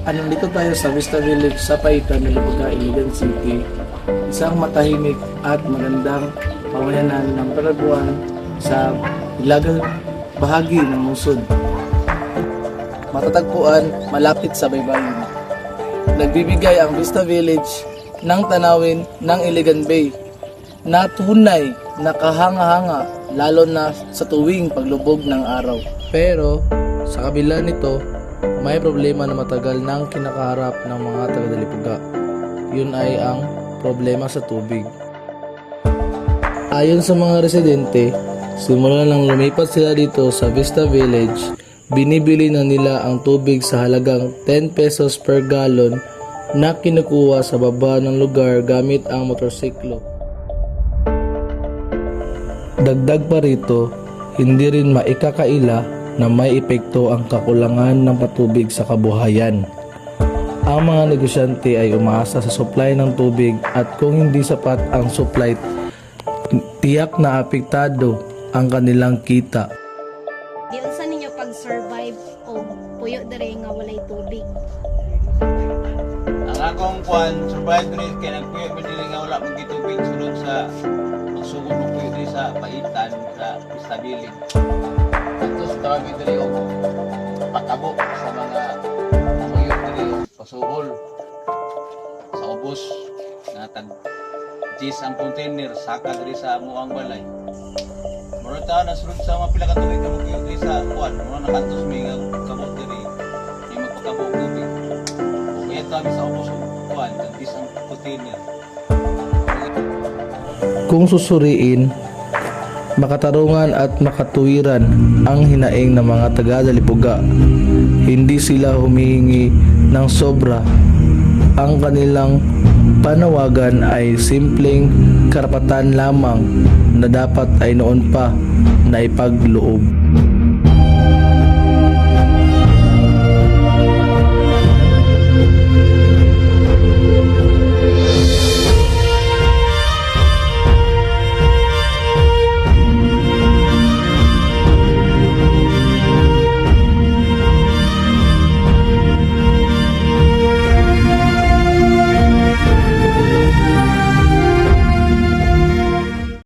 Nandito tayo sa Vista Village sa Paitan, Nalibuga, Iligan City. Isang matahimik at magandang pamayanan ng Paraguan sa ilagang bahagi ng lungsod. Matatagpuan malapit sa baybayin. Nagbibigay ang Vista Village ng tanawin ng Iligan Bay na tunay na kahanga-hanga lalo na sa tuwing paglubog ng araw. Pero sa kabila nito, may problema na matagal nang kinakaharap ng mga taga-Dalipuga. Yun ay ang problema sa tubig. Ayon sa mga residente, simula nang lumipat sila dito sa Vista Village, binibili na nila ang tubig sa halagang 10 pesos per gallon na kinukuha sa baba ng lugar gamit ang motorsiklo. Dagdag pa rito, hindi rin maikakaila na may epekto ang kakulangan ng patubig sa kabuhayan. Ang mga negosyante ay umaasa sa supply ng tubig at kung hindi sapat ang supply, tiyak na apektado ang kanilang kita. Di unsa ninyo pag-survive o puyo dere nga walay tubig? Ang akong kwan, survive rin kaya nagpuyo mo dili nga wala mong gitubig sulod sa pagsugod mo puyo dili sa Paitan sa Vista Village. Ito sa tawag dili o patabo sa mga puyo dili pasugol sa ubos na tag jis ang container saka diri sa amuang balay. Murag ta na sulod sa mga pila ka tubig ka puyo dili sa kwan, mura na kantos may kabot diri di magpakabog tubig. Kaya tabi sa ubos kwan, tag jis ang container. Kung susuriin, makatarungan at makatuwiran ang hinaing ng mga taga-Dalipuga. Hindi sila humihingi ng sobra. Ang kanilang panawagan ay simpleng karapatan lamang na dapat ay noon pa na ipagloob.